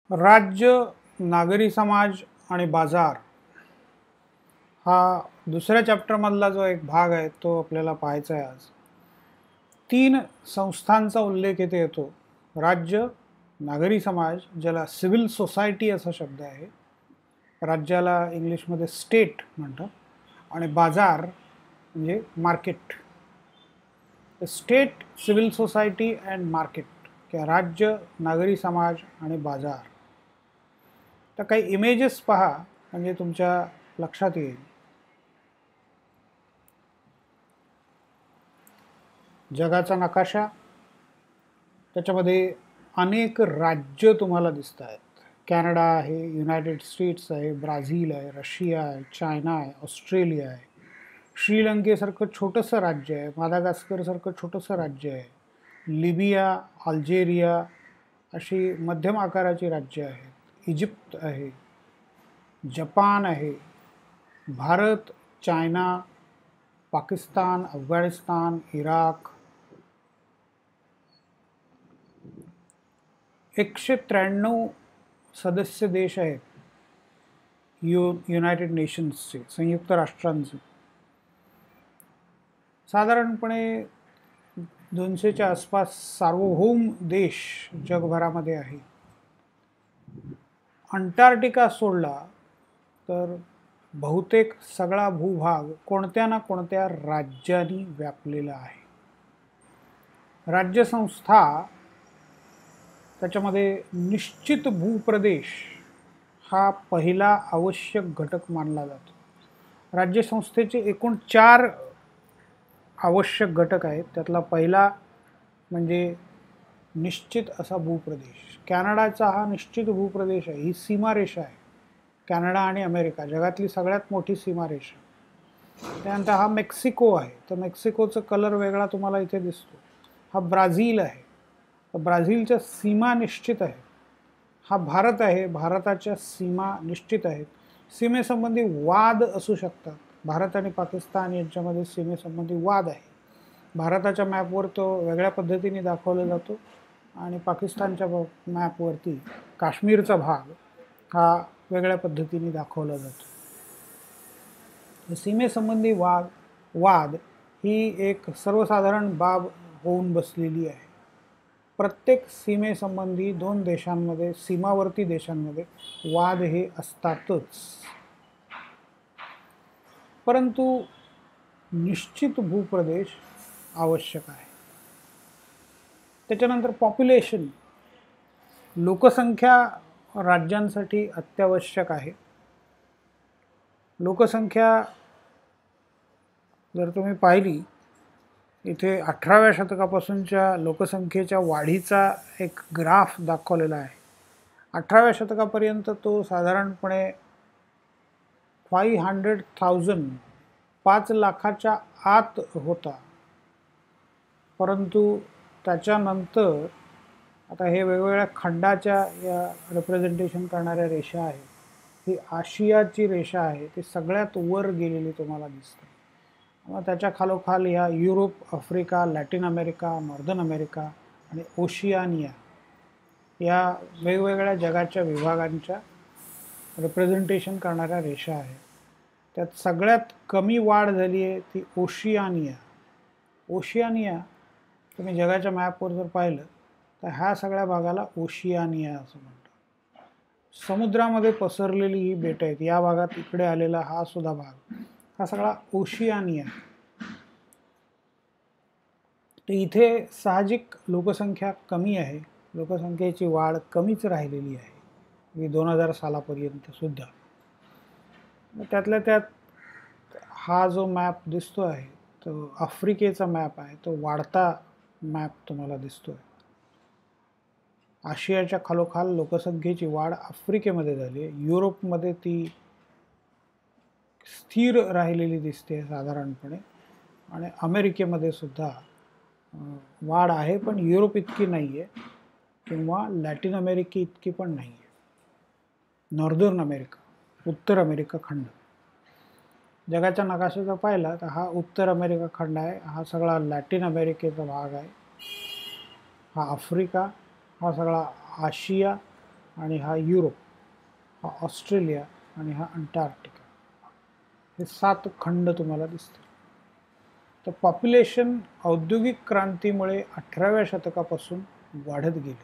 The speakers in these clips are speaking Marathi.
राज्य, नागरी समाज आणि बाजार हा दुसऱ्या चॅप्टरमधला जो एक भाग आहे तो आपल्याला पाहायचा आहे आज. 3 संस्थांचा उल्लेख इथे येतो. राज्य, नागरी समाज ज्याला सिव्हिल सोसायटी असा शब्द आहे, राज्याला इंग्लिशमध्ये स्टेट म्हणतात, आणि बाजार म्हणजे market. State, civil society and market किंवा राज्य, नागरी समाज आणि बाजार. तर काही इमेजेस पहा म्हणजे तुमच्या लक्षात येईल. जगाचा नकाशा, त्याच्यामध्ये अनेक राज्य तुम्हाला दिसत आहेत. कॅनडा आहे, युनायटेड स्टेट्स आहे, ब्राझील आहे, रशिया आहे, चायना आहे, ऑस्ट्रेलिया आहे, श्रीलंकेसारखं छोटंसं राज्य आहे, मादागास्करसारखं छोटंसं राज्य आहे, लिबिया, अल्जेरिया अशी मध्यम आकाराची राज्य आहेत, इजिप्त आहे, जपान आहे, भारत, चायना, पाकिस्तान, अफगाणिस्तान, इराक, 193 सदस्य देश आहेत युनायटेड नेशन्सचे, संयुक्त राष्ट्रांचे. साधारणपणे 200च्या आसपास सार्वभौम देश जगभरामध्ये आहे. अंटार्क्टिका सोडला तर बहुतेक सगळा भूभाग कोणत्या ना कोणत्या राज्यांनी व्यापलेला आहे. राज्यसंस्था त्याच्यामध्ये निश्चित भूप्रदेश हा पहिला आवश्यक घटक मानला जातो. राज्यसंस्थेचे एकूण 4 आवश्यक घटक आहेत. त्यातला पहिला म्हणजे निश्चित असा भूप्रदेश. कॅनडाचा हा निश्चित भूप्रदेश आहे, ही सीमारेषा आहे. कॅनडा आणि अमेरिका जगातली सगळ्यात मोठी सीमारेषा. त्यानंतर हा मेक्सिको आहे, तर मेक्सिकोचा कलर वेगळा तुम्हाला इथे दिसतो. हा ब्राझील आहे, तर ब्राझीलच्या सीमा निश्चित आहेत. हा भारत आहे, भारताच्या सीमा निश्चित आहेत. सीमेसंबंधी वाद असू शकतात. भारत आणि पाकिस्तान यांच्यामध्ये सीमेसंबंधी वाद आहे. भारताच्या मॅपवर तो वेगळ्या पद्धतीने दाखवला जातो आणि पाकिस्तानच्या मॅपवरती काश्मीरचा भाग हा वेगळ्या पद्धतीने दाखवला जातो. सीमेसंबंधी वाद ही एक सर्वसाधारण बाब होऊन बसलेली आहे. प्रत्येक सीमेसंबंधी 2 देशांमध्ये, सीमावर्ती देशांमध्ये वाद हे असतातच. परंतु निश्चित भूप्रदेश आवश्यक आहे. त्याच्यानंतर पॉप्युलेशन, लोकसंख्या राज्यांसाठी अत्यावश्यक आहे. लोकसंख्या जर तुम्ही पाहिली, इथे 18व्या शतकापासूनच्या लोकसंख्येच्या वाढीचा एक ग्राफ दाखवलेला आहे. 18व्या शतकापर्यंत तो साधारणपणे 500,000 5 लाखाच्या आत होता. परंतु त्याच्यानंतर आता हे वेगवेगळ्या खंडाच्या या रिप्रेझेंटेशन करणाऱ्या रेषा आहेत. ही आशियाची रेषा आहे, ती सगळ्यात वर गेलेली तुम्हाला दिसते. मग त्याच्या खालोखाल ह्या Europe, Africa, Latin America, northern America आणि ओशियानिया या वेगवेगळ्या जगाच्या विभागांच्या रिप्रेझेंटेशन करणाऱ्या रेषा आहेत. त्यात सगळ्यात कमी वाढ झाली आहे ती ओशियानिया. ओशियानिया तुम्ही जगाच्या मॅपवर जर पाहिलं तर ह्या सगळ्या भागाला ओशियानिया असं म्हणतात. समुद्रामध्ये पसरलेली ही बेटं आहेत. या भागात इकडे आलेला हा सुद्धा भाग, हा सगळा ओशियानिया. तर इथे साहजिक लोकसंख्या कमी आहे, लोकसंख्येची वाढ कमीच राहिलेली आहे 2000 सालापर्यंत सुद्धा. त्यातल्या त्यात हा जो मॅप दिसतो आहे तो आफ्रिकेचा मॅप आहे, तो वाढता मॅप तुम्हाला दिसतोय. आशियाच्या खालोखाल लोकसंख्येची वाढ आफ्रिकेमध्ये झाली आहे. युरोपमध्ये ती स्थिर राहिलेली दिसते साधारणपणे, आणि अमेरिकेमध्ये सुद्धा वाढ आहे, पण युरोप इतकी नाही आहे किंवा लॅटिन अमेरिका इतकी पण नाही आहे. नॉर्दर्न अमेरिका, उत्तर अमेरिका खंड जगाच्या नकाशाचा पाहिला तर हा उत्तर अमेरिका खंड आहे, हा सगळा लॅटिन अमेरिकेचा भाग आहे, हा आफ्रिका, हा सगळा आशिया आणि हा युरोप, हा ऑस्ट्रेलिया आणि हा अंटार्क्टिका, हे 7 खंड तुम्हाला दिसतील. तर पॉप्युलेशन औद्योगिक क्रांतीमुळे 18व्या शतकापासून वाढत गेली,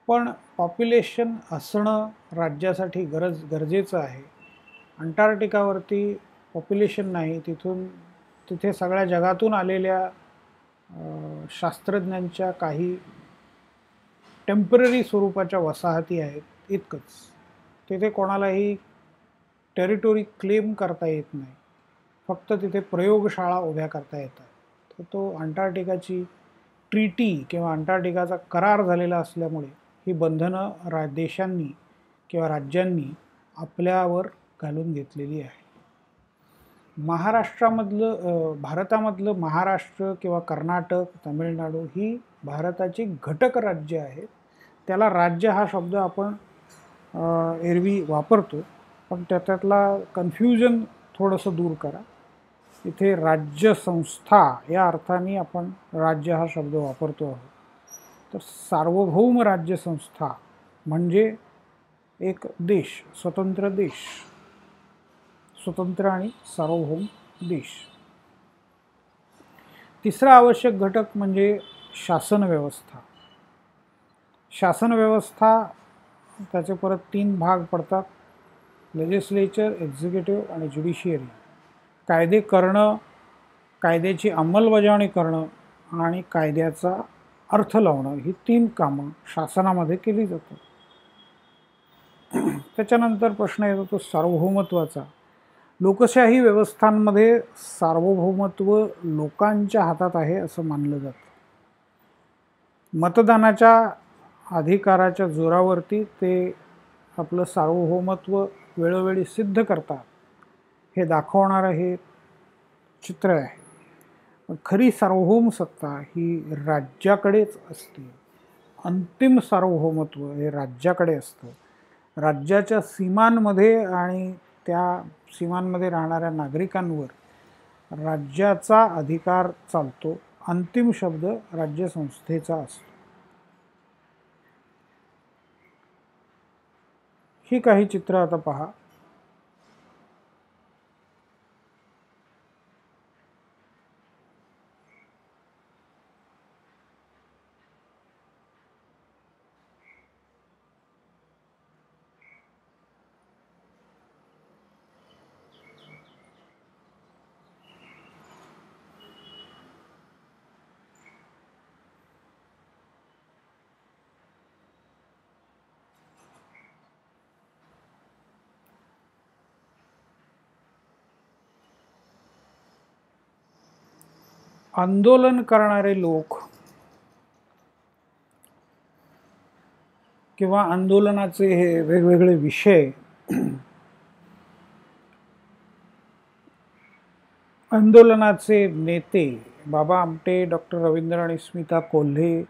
पण पॉप्युलेशन असणं राज्यासाठी गरजेचं आहे. अंटार्क्टिकावरती पॉप्युलेशन नाही, तिथे सगळ्या जगातून आलेल्या शास्त्रज्ञांच्या काही टेम्पररी स्वरूपाच्या वसाहती आहेत, इतकंच. तिथे कोणालाही टेरिटोरी क्लेम करता येत नाही, फक्त तिथे प्रयोगशाळा उभ्या करता येतात. तर तो अंटार्क्टिकाची ट्रीटी किंवा अंटार्क्टिकाचा करार झालेला असल्यामुळे ही बंधनं देशांनी किंवा राज्यांनी आपल्यावर घालून घेतलेली आहे. भारतामधलं महाराष्ट्र किंवा कर्नाटक, तामिळनाडू ही भारताची घटक राज्य आहेत. त्याला राज्य हा शब्द आपण एरवी वापरतो, पण त्यातला कन्फ्युजन थोडंसं दूर करा. इथे राज्यसंस्था या अर्थाने आपण राज्य हा शब्द वापरतो आहोत. तर सार्वभौम राज्यसंस्था म्हणजे एक देश, स्वतंत्र देश, स्वतंत्र आणि सार्वभौम देश. तिसरा आवश्यक घटक म्हणजे शासन व्यवस्था. शासन व्यवस्था त्याचे परत 3 भाग पडतात: लेजिस्लेचर, एक्झिक्युटिव्ह आणि ज्युडिशियरी. कायदे करणं, कायद्याची अंमलबजावणी करणं आणि कायद्याचा अर्थ लावणं, ही 3 कामं शासनामध्ये केली जातात. त्याच्यानंतर प्रश्न येतो तो सार्वभौमत्वाचा. लोकशाही व्यवस्थांमध्ये सार्वभौमत्व लोकांच्या हातात आहे असं मानलं जातं. मतदानाच्या अधिकाराच्या जोरावरती ते आपलं सार्वभौमत्व वेळोवेळी सिद्ध करतात, हे दाखवणारं हे चित्र आहे. खरी सार्वभौम सत्ता ही राज्याकडेच असते. अंतिम सार्वभौमत्व हे राज्याकडे असतं. राज्याच्या सीमांमध्ये आणि त्या सीमांमध्ये राहणाऱ्या नागरिकांवर राज्याचा अधिकार चालतो. अंतिम शब्द राज्यसंस्थेचा असतो. ही काही चित्र आता पहा. आंदोलन करणारे लोक किंवा आंदोलनाचे हे वेगवेगळे विषय, आंदोलनाचे नेते बाबा आमटे, डॉक्टर रवींद्र आणि स्मिता कोल्हे,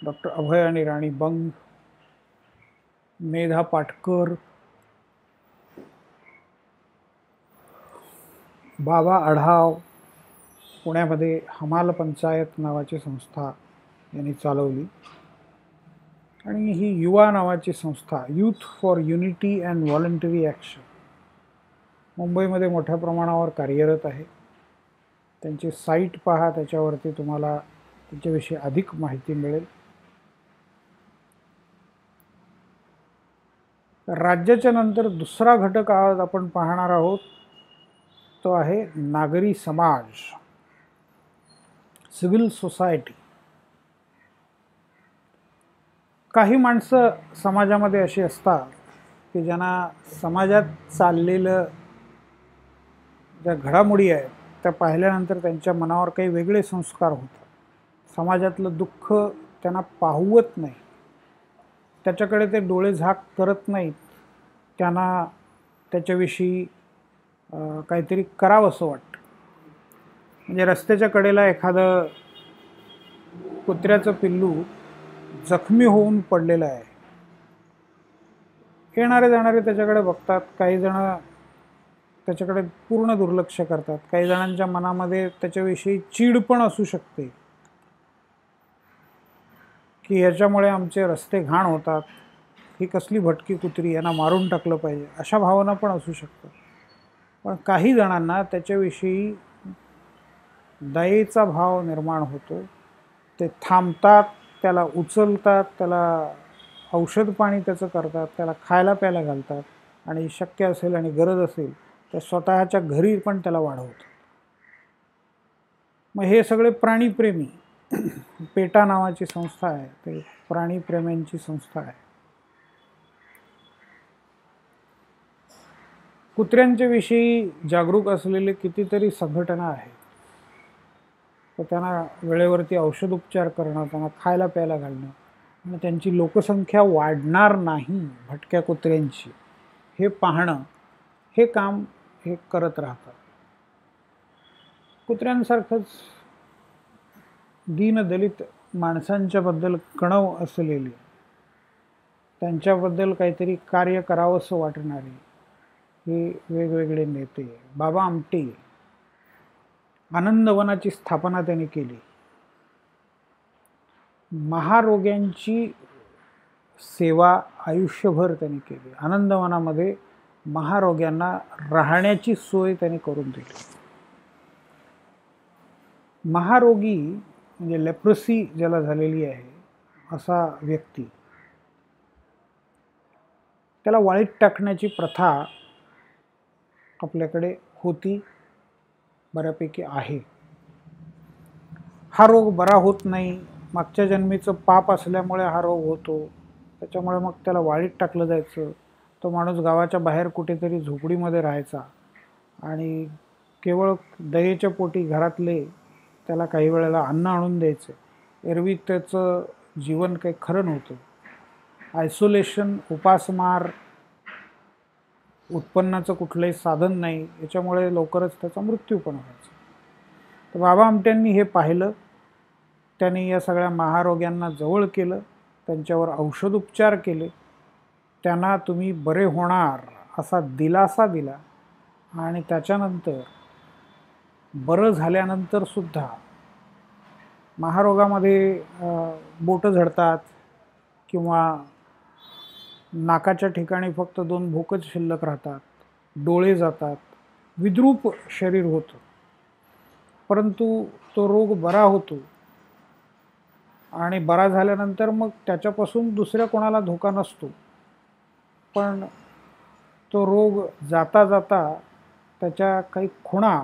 डॉक्टर अभय आणि राणी बंग, मेधा पाटकर, बाबा आढाव, पुण्यामध्ये हमाल पंचायत नावाची संस्था यांनी चालवली, आणि ही युवा नावाची संस्था, youth for unity and voluntary action, मुंबईमध्ये मोठ्या प्रमाणावर कार्यरत आहे. त्यांची साईट पहा, त्याच्यावरती तुम्हाला त्याच्याविषयी अधिक माहिती मिळेल. राज्याच्या नंतर दुसरा घटक आज आपण पाहणार आहोत, तो आहे नागरी समाज, सिव्हिल सोसायटी. काही माणसं समाजामध्ये अशी असतात की ज्यांना समाजात चाललेलं ज्या घडामोडी आहेत त्या पाहिल्यानंतर त्यांच्या मनावर काही वेगळे संस्कार होतात. समाजातलं दुःख त्यांना पाहवत नाही, त्याच्याकडे ते डोळे झाक करत नाहीत. त्यांना त्याच्याविषयी काहीतरी करावं असं वाटतं. म्हणजे रस्त्याच्या कडेला एखादं कुत्र्याचं पिल्लू जखमी होऊन पडलेलं आहे, येणारे जाणारे त्याच्याकडे बघतात. काही जण त्याच्याकडे पूर्ण दुर्लक्ष करतात. काही जणांच्या मनामध्ये त्याच्याविषयी चीड पण असू शकते की याच्यामुळे आमचे रस्ते घाण होतात, ही कसली भटकी कुत्री, यांना मारून टाकलं पाहिजे, अशा भावना पण असू शकतात. पण काही जणांना त्याच्याविषयी दयेचा भाव निर्माण होतो. ते थांबतात, त्याला उचलतात, त्याला औषध पाणी त्याचं करतात, त्याला खायला प्यायला घालतात आणि शक्य असेल आणि गरज असेल तर स्वतःच्या घरी पण त्याला वाढवतात. मग हे सगळे प्राणीप्रेमी, पेटा नावाची संस्था आहे, ते प्राणीप्रेम्यांची संस्था आहे. कुत्र्यांच्या विषयी जागरूक असलेले कितीतरी संघटना आहेत. तर त्यांना वेळेवरती औषध उपचार करणं, त्यांना खायला प्यायला घालणं आणि त्यांची लोकसंख्या वाढणार नाही भटक्या कुत्र्यांची हे पाहणं, हे काम हे करत राहतात. कुत्र्यांसारखंच दीनदलित माणसांच्या बद्दल कणव असलेली, त्यांच्याबद्दल काहीतरी कार्य करावंसं वाटणारे हे वेगवेगळे नेते. बाबा आमटे आनंदवनाची स्थापना त्यांनी केली. महारोग्यांची सेवा आयुष्यभर त्यांनी केली. आनंदवनामध्ये महारोग्यांना राहण्याची सोय त्यांनी करून दिली. महारोगी म्हणजे लेप्रोसी ज्याला झालेली आहे असा व्यक्ती, त्याला वाळीत टाकण्याची प्रथा आपल्याकडे होती, बऱ्यापैकी आहे. हा रोग बरा होत नाही, मागच्या जन्मीचं पाप असल्यामुळे हा रोग होतो, त्याच्यामुळे मग त्याला वाळीत टाकलं जायचं. तो माणूस गावाच्या बाहेर कुठेतरी झोपडीमध्ये राहायचा आणि केवळ दयेच्या पोटी घरातले त्याला काही वेळेला अन्न आणून द्यायचे. एरवी त्याचं जीवन काही खरं नव्हतं. आयसोलेशन, उपासमार, उत्पन्नाचं कुठलंही साधन नाही, याच्यामुळे लवकरच त्याचा मृत्यू पण व्हायचा. तर बाबा आमट्यांनी हे पाहिलं. त्यांनी या सगळ्या महारोग्यांना जवळ केलं, त्यांच्यावर औषधोपचार केले, त्यांना तुम्ही बरे होणार असा दिलासा दिला. आणि त्याच्यानंतर बरं झाल्यानंतर सुद्धा महारोगामध्ये बोटं झडतात किंवा नाकाच्या ठिकाणी फक्त 2 भोकच शिल्लक राहतात, डोळे जातात, विद्रूप शरीर होतं, परंतु तो रोग बरा होतो. आणि बरा झाल्यानंतर मग त्याच्यापासून दुसऱ्या कोणाला धोका नसतो. पण तो रोग जाता जाता त्याच्या काही खुणा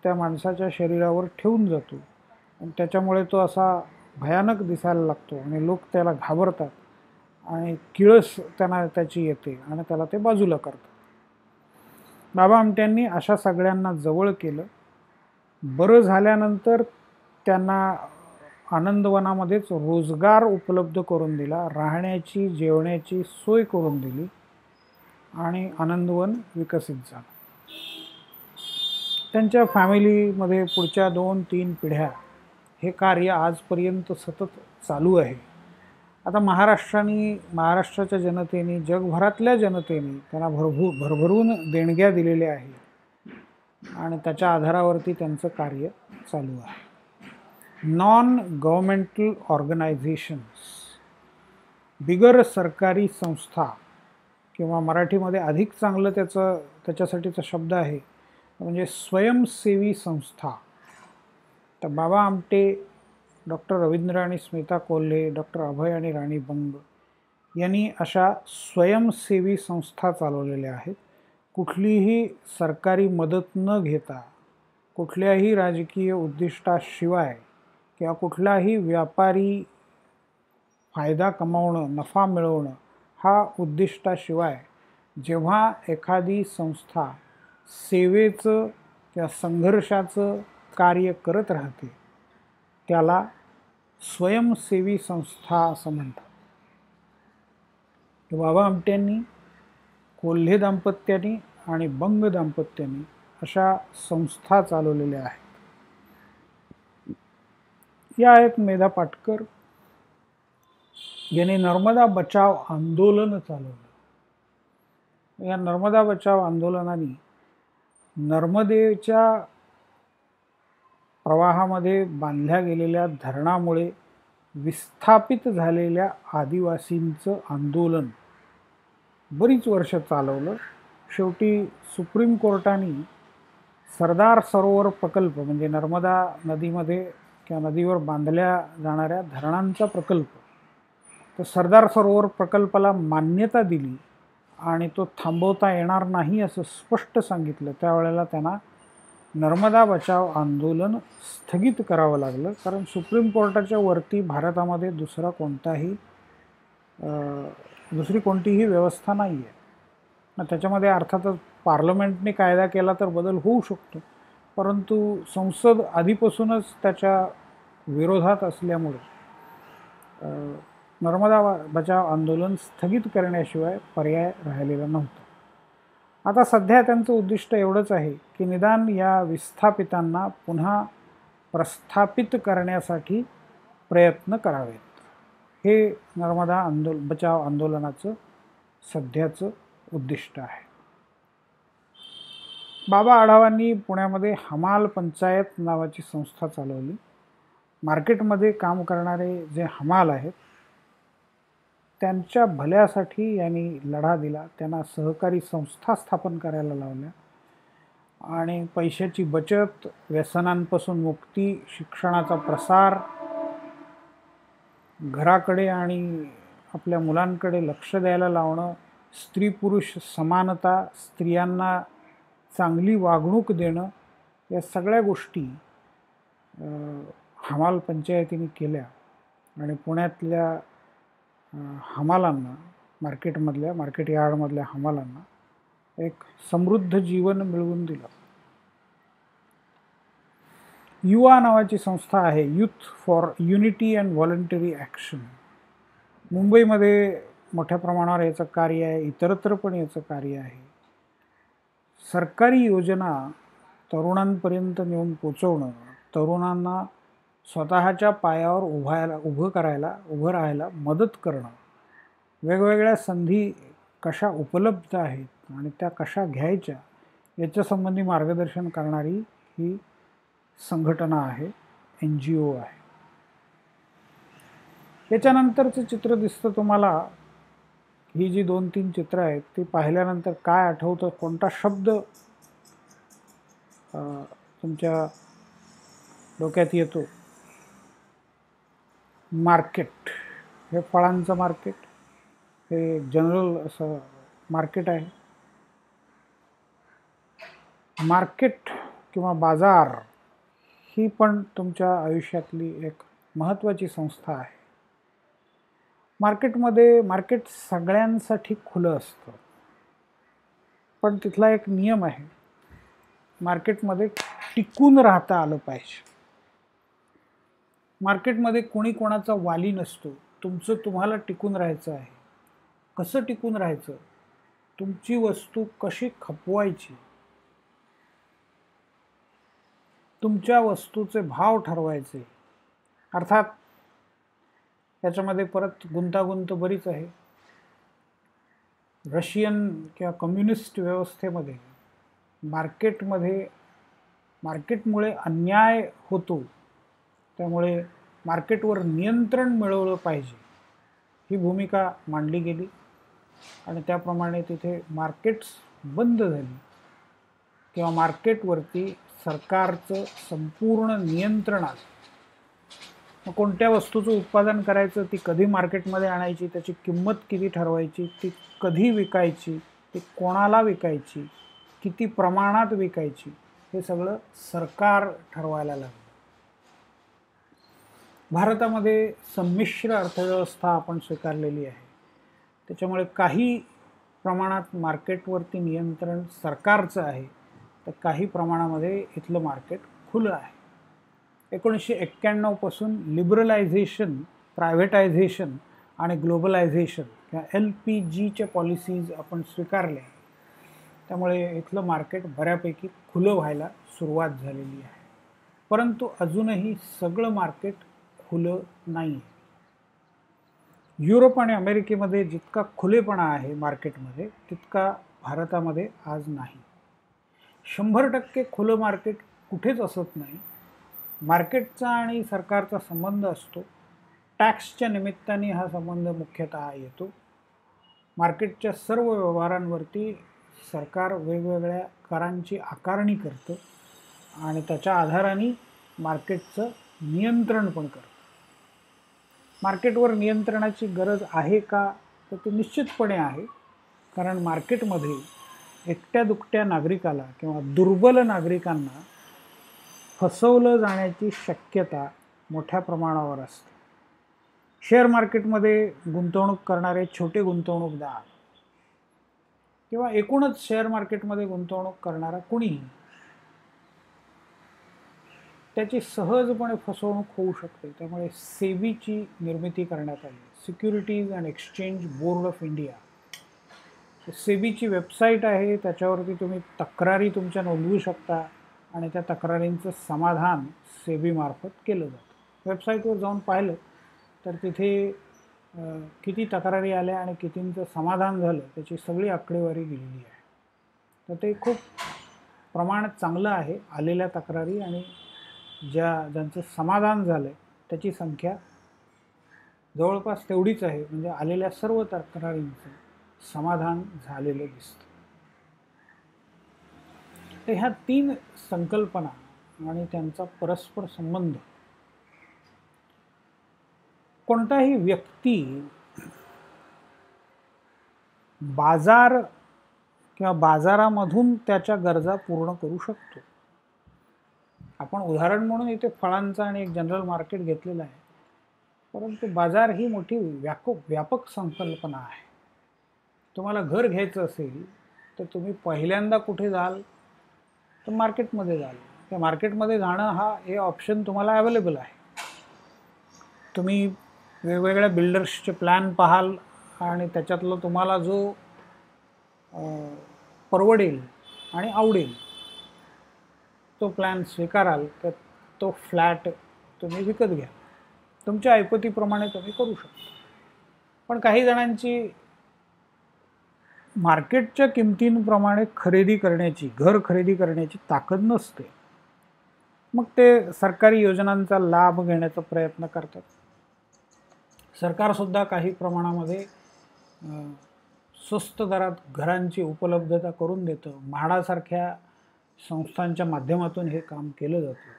त्या माणसाच्या शरीरावर ठेवून जातो आणि त्याच्यामुळे तो असा भयानक दिसायला लागतो आणि लोक त्याला घाबरतात आणि किळस त्यांना त्याची येते आणि त्याला ते बाजूला करतात. बाबा आमट्यांनी अशा सगळ्यांना जवळ केलं. बरं झाल्यानंतर त्यांना आनंदवनामध्येच रोजगार उपलब्ध करून दिला, राहण्याची जेवण्याची सोय करून दिली आणि आनंदवन विकसित झालं. त्यांच्या फॅमिलीमध्ये पुढच्या 2-3 पिढ्या हे कार्य आजपर्यंत सतत चालू आहे. आता महाराष्ट्राच्या जनतेने, जगभरातल्या जनतेने त्यांना भरभरून देणग्या दिलेल्या आहेत आणि त्याच्या आधारावरती त्यांचं कार्य चालू आहे. नॉन गव्हर्मेंटल ऑर्गनायझेशन्स, बिगर सरकारी संस्था किंवा मराठीमध्ये अधिक चांगलं त्याच्यासाठीचा शब्द आहे म्हणजे स्वयंसेवी संस्था. तर बाबा आमटे, डॉक्टर रवींद्र आणि स्मिता कोल्हे, डॉक्टर अभय आणि राणी बंग यांनी अशा स्वयंसेवी संस्था चालवलेल्या आहेत. कुठलीही सरकारी मदत न घेता, कुठल्याही राजकीय उद्दिष्टाशिवाय किंवा कुठलाही व्यापारी फायदा कमावणं, नफा मिळवणं हा उद्दिष्टाशिवाय जेव्हा एखादी संस्था सेवेचं किंवा संघर्षाचं कार्य करत राहते त्याला स्वयंसेवी संस्था असं म्हणतात. बाबा आमट्यांनी, कोल्हे दाम्पत्याने आणि बंग दाम्पत्याने अशा संस्था चालवलेल्या आहेत. या आहेत मेधा पाटकर, यांनी नर्मदा बचाव आंदोलन चालवलं. या नर्मदा बचाव आंदोलनाने नर्मदेच्या प्रवाहामध्ये बांधल्या गेलेल्या धरणामुळे विस्थापित झालेल्या आदिवासींचं आंदोलन बरीच वर्ष चालवलं. शेवटी सुप्रीम कोर्टाने सरदार सरोवर प्रकल्प म्हणजे नर्मदा नदीमध्ये किंवा नदीवर बांधल्या जाणाऱ्या धरणांचा प्रकल्प, तर सरदार सरोवर प्रकल्पाला मान्यता दिली आणि तो थांबवता येणार नाही असं स्पष्ट सांगितलं. त्यावेळेला त्यांना नर्मदा बचाव आंदोलन स्थगित करावं लागलं, कारण सुप्रीम कोर्टाच्या वरती भारतामध्ये दुसरी कोणतीही व्यवस्था नाही आहे. त्याच्यामध्ये अर्थातच पार्लमेंटने कायदा केला तर बदल होऊ शकतो, परंतु संसद आधीपासूनच त्याच्या विरोधात असल्यामुळे नर्मदा बचाव आंदोलन स्थगित करण्याशिवाय पर्याय राहिलेला नव्हता. आता सध्या त्यांचं उद्दिष्ट एवढंच आहे की निदान या विस्थापितांना पुन्हा प्रस्थापित करण्यासाठी प्रयत्न करावेत. हे नर्मदा बचाव आंदोलनाचं सध्याचं उद्दिष्ट आहे. बाबा आढावांनी पुण्यामध्ये हमाल पंचायत नावाची संस्था चालवली. मार्केटमध्ये काम करणारे जे हमाल आहेत त्यांच्या भल्यासाठी यांनी लढा दिला. त्यांना सहकारी संस्था स्थापन करायला लावल्या आणि पैशाची बचत, व्यसनांपासून मुक्ती, शिक्षणाचा प्रसार, घराकडे आणि आपल्या मुलांकडे लक्ष द्यायला लावणं, स्त्री पुरुष समानता, स्त्रियांना चांगली वागणूक देणं, या सगळ्या गोष्टी हमाल पंचायतीने केल्या आणि पुण्यातल्या हमालांना, मार्केट यार्डमधल्या हमालांना एक समृद्ध जीवन मिळवून दिलं. युवा नावाची संस्था आहे, youth for unity and voluntary action. मुंबईमध्ये मोठ्या प्रमाणावर याचं कार्य आहे, इतरत्र पण याचं कार्य आहे. सरकारी योजना तरुणांपर्यंत नेऊन पोचवणं, तरुणांना स्वतःच्या पायावर उभं राहायला मदत करणं, वेगवेगळ्या संधी कशा उपलब्ध आहेत आणि त्या कशा घ्यायच्या याच्यासंबंधी मार्गदर्शन करणारी ही संघटना आहे, NGO आहे. याच्यानंतरचं चित्र दिसतं तुम्हाला. ही जी 2-3 चित्र आहेत ती पाहिल्यानंतर काय आठवतं, कोणता शब्द तुमच्या डोक्यात येतो? मार्केट. हे फळांचं मार्केट, हे जनरल असं मार्केट आहे. मार्केट किंवा बाजार ही पण तुमच्या आयुष्यातली एक महत्त्वाची संस्था आहे. मार्केट सगळ्यांसाठी खुलं असतं, पण तिथला एक नियम आहे, मार्केटमध्ये टिकून राहता आलं पाहिजे. मार्केटमध्ये कोणी कोणाचा वाली नसतो. तुम्हाला टिकून राहायचं आहे. कसं टिकून राहायचं? तुमची वस्तू कशी खपवायची, तुमच्या वस्तूचे भाव ठरवायचे. अर्थात याच्यामध्ये परत गुंतागुंत बरीच आहे. रशियन किंवा कम्युनिस्ट व्यवस्थेमध्ये मार्केटमुळे अन्याय होतो, त्यामुळे मार्केटवर नियंत्रण मिळवलं पाहिजे ही भूमिका मांडली गेली आणि त्याप्रमाणे तिथे मार्केट्स बंद झाली किंवा मार्केटवरती सरकारचं संपूर्ण नियंत्रण आलं. कोणत्या वस्तूचं उत्पादन करायचं, ती कधी मार्केटमध्ये आणायची, त्याची किंमत किती ठरवायची, ती कधी विकायची, ती कोणाला विकायची, किती प्रमाणात विकायची, हे सगळं सरकार ठरवायला लागलं. भारतामध्ये संमिश्र अर्थव्यवस्था आपण स्वीकारलेली आहे. त्याच्यामुळे काही प्रमाणात मार्केटवरती नियंत्रण सरकारचं आहे, तर काही प्रमाणामध्ये इथलं मार्केट खुलं आहे. 1991 पासून लिबरलायझेशन, प्रायव्हेटायझेशन आणि ग्लोबलायझेशन किंवा LPGच्या पॉलिसीज आपण स्वीकारल्या, त्यामुळे इथलं मार्केट बऱ्यापैकी खुलं व्हायला सुरुवात झालेली आहे. परंतु अजूनही सगळं मार्केट खुलं नाही. युरोप आणि अमेरिकेमध्ये जितका खुलेपणा आहे मार्केटमध्ये, तितका भारतामध्ये आज नाही. 100% खुलं मार्केट कुठेच असत नाही. मार्केटचा आणि सरकारचा संबंध असतो टॅक्सच्या निमित्ताने हा संबंध मुख्यतः येतो. मार्केटच्या सर्व व्यवहारांवरती सरकार वेगवेगळ्या करांची आकारणी करतं आणि त्याच्या आधाराने मार्केटचं नियंत्रण पण करतं. मार्केटवर नियंत्रणाची गरज आहे का, तर ती निश्चितपणे आहे. कारण मार्केटमध्ये एकट्या दुकट्या नागरिकाला किंवा दुर्बल नागरिकांना फसवलं जाण्याची शक्यता मोठ्या प्रमाणावर असते. शेअर मार्केटमध्ये गुंतवणूक करणारे छोटे गुंतवणूकदार किंवा एकूणच शेअर मार्केटमध्ये गुंतवणूक करणारा कुणीही, त्याची सहजपणे फसवणूक होऊ शकते. त्यामुळे सेबीची निर्मिती करण्यात आली, securities and exchange board of India. सेबीची वेबसाईट आहे, त्याच्यावरती तुम्ही तक्रारी तुमच्या नोंदवू शकता आणि त्या तक्रारींचं समाधान सेबीमार्फत केलं जातं. वेबसाईटवर जाऊन पाहिलं तर तिथे किती तक्रारी आल्या आणि कितींचं समाधान झालं त्याची सगळी आकडेवारी दिलेली आहे. तर ते खूप प्रमाण चांगलं आहे. आलेल्या तक्रारी आणि ज्यांचं समाधान झालं त्याची संख्या जवळपास तेवढीच आहे. म्हणजे आलेल्या सर्व तक्रारींचं समाधान झालेलं दिसतं. तर ह्या 3 संकल्पना आणि त्यांचा परस्पर संबंध, कोणताही व्यक्ती बाजार किंवा बाजारामधून त्याच्या गरजा पूर्ण करू शकतो. आपण उदाहरण म्हणून इथे फळांचा आणि एक जनरल मार्केट घेतलेलं आहे, परंतु बाजार ही मोठी व्यापक संकल्पना आहे. तुम्हाला घर घ्यायचं असेल तर तुम्ही पहिल्यांदा कुठे जाल, तर मार्केटमध्ये जाल. त्या मार्केटमध्ये जाणं हे ऑप्शन तुम्हाला अवेलेबल आहे. तुम्ही वेगवेगळ्या बिल्डर्सचे प्लॅन पाहाल आणि त्याच्यातलं तुम्हाला जो परवडेल आणि आवडेल तो प्लॅन स्वीकाराल, तर तो फ्लॅट तुम्ही विकत घ्या. तुमच्या ऐपतीप्रमाणे तुम्ही करू शकता. पण काही जणांची मार्केटच्या किमतींप्रमाणे घर खरेदी करण्याची ताकद नसते. मग ते सरकारी योजनांचा लाभ घेण्याचा प्रयत्न करतात. सरकारसुद्धा काही प्रमाणामध्ये स्वस्त दरात घरांची उपलब्धता करून देतं. म्हाडासारख्या संस्थांच्या माध्यमातून हे काम केलं जातं.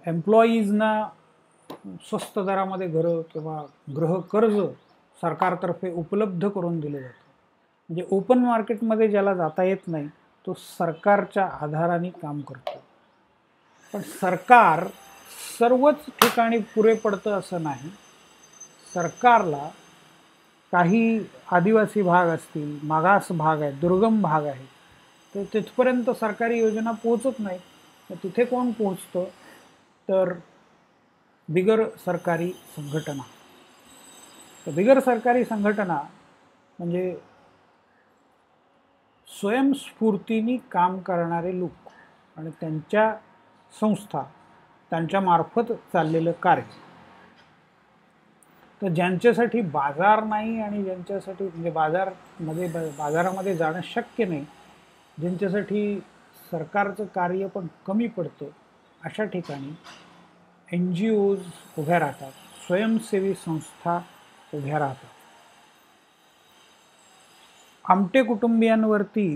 एम्प्लॉईजना स्वस्त दरामध्ये घरं किंवा गृहकर्ज सरकारतर्फे उपलब्ध करून दिलं जातं. म्हणजे ओपन मार्केटमध्ये ज्याला जाता येत नाही तो सरकारच्या आधाराने काम करतो. पण सरकार सर्वच ठिकाणी पुरे पडतं असं नाही. सरकारला काही आदिवासी भाग असतील, मागास भाग आहेत, दुर्गम भाग आहेत, तर तिथपर्यंत सरकारी योजना पोहोचत नाही. तर तिथे कोण पोहोचतं, तर बिगर सरकारी संघटना. तर बिगर सरकारी संघटना म्हणजे स्वयंस्फूर्तीने काम करणारे लोक आणि त्यांच्या संस्था, त्यांच्या मार्फत चाललेलं कार्य. तर ज्यांच्यासाठी बाजार नाही आणि ज्यांच्यासाठी म्हणजे बाजारामध्ये जाणं शक्य नाही, ज्यांच्यासाठी सरकारचं कार्य पण कमी पडतं, अशा ठिकाणी NGOज उभ्या राहतात, स्वयंसेवी संस्था उभ्या राहतात. आमटे कुटुंबियांवरती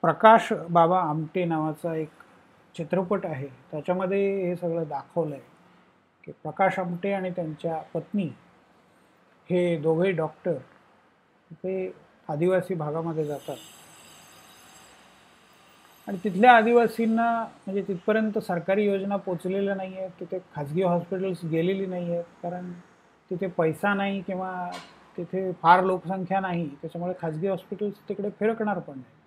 प्रकाश बाबा आमटे नावाचा एक चित्रपट आहे. त्याच्यामध्ये हे सगळं दाखवलं आहे की प्रकाश आमटे आणि त्यांच्या पत्नी हे दोघे डॉक्टर ते आदिवासी भागामध्ये जातात आणि तिथल्या आदिवासींना म्हणजे तिथपर्यंत सरकारी योजना पोचलेल्या नाही आहेत, तिथे खाजगी हॉस्पिटल्स गेलेली नाही आहेत, कारण तिथे पैसा नाही किंवा तिथे फार लोकसंख्या नाही, त्याच्यामुळे खाजगी हॉस्पिटल्स तिकडे फिरकणार पण नाही.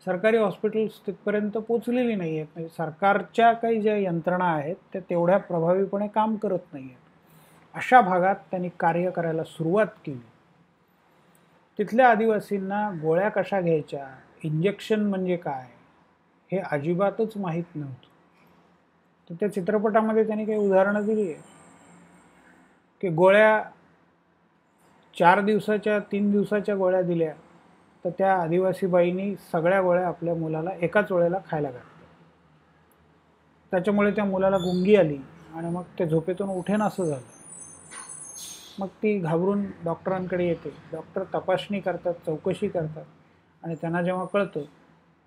सरकारी हॉस्पिटल्स तिथपर्यंत पोचलेली नाही आहेत. म्हणजे सरकारच्या काही ज्या यंत्रणा आहेत त्या तेवढ्या प्रभावीपणे काम करत नाही आहेत. अशा भागात त्यांनी कार्य करायला सुरुवात केली. तिथल्या आदिवासींना गोळ्या कशा घ्यायच्या, इंजेक्शन म्हणजे काय हे अजिबातच माहीत नव्हतं. तर त्या चित्रपटामध्ये त्यांनी काही उदाहरणं दिली आहे की गोळ्या 4 दिवसाच्या 3 दिवसाच्या गोळ्या दिल्या तर त्या आदिवासी बाईंनी सगळ्या गोळ्या आपल्या मुलाला एकाच वेळेला खायला घातल्या. त्याच्यामुळे त्या मुलाला गुंगी आली आणि मग ते झोपेतून उठेन असं झालं. मग ती घाबरून डॉक्टरांकडे येते. डॉक्टर तपासणी करतात, चौकशी करतात आणि त्यांना जेव्हा कळतं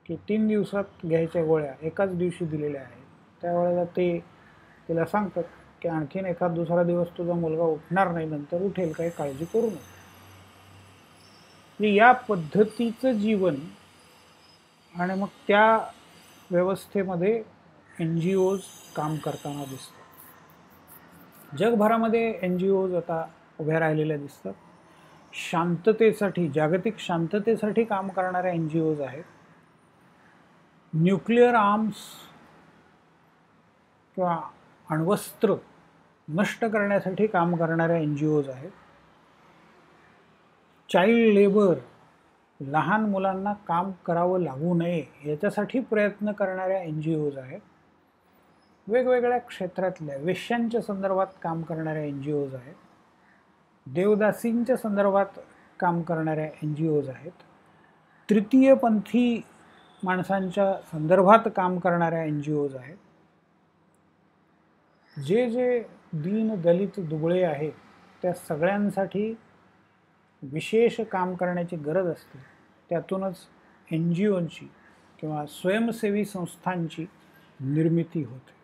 की 3 दिवसात घ्यायच्या गोळ्या एकाच दिवशी दिलेल्या आहेत, त्यावेळेला ते तिला सांगतात की आणखीन एखाद दुसरा दिवस तुझा मुलगा उठणार नाही, नंतर उठेल, काही काळजी करू नये. म्हणजे या पद्धतीचं जीवन आणि मग त्या व्यवस्थेमध्ये NGOज काम करताना दिसतात. जगभरामध्ये NGOज आता उभ्या राहिलेल्या दिसतात. शांततेसाठी, जागतिक शांततेसाठी काम करणाऱ्या NGOज आहेत. न्यूक्लिअर आर्म्स किंवा अण्वस्त्र नष्ट करण्यासाठी काम करणाऱ्या NGOज आहेत. चाइल्ड लेबर, लहान मुलांना काम करावं लागू नये याच्यासाठी प्रयत्न करणाऱ्या NGOज आहेत. वेगवेगळ्या क्षेत्रातल्या वेश्यांच्या संदर्भात काम करणाऱ्या NGOज आहेत. देवदासींच्या संदर्भात काम करणाऱ्या NGOज आहेत. तृतीयपंथी माणसांच्या संदर्भात काम करणाऱ्या NGOज आहेत. जे जे दीन दलित दुबळे आहेत त्या सगळ्यांसाठी विशेष काम करण्याची गरज असते. त्यातूनच NGOंची किंवा स्वयंसेवी संस्थांची निर्मिती होते.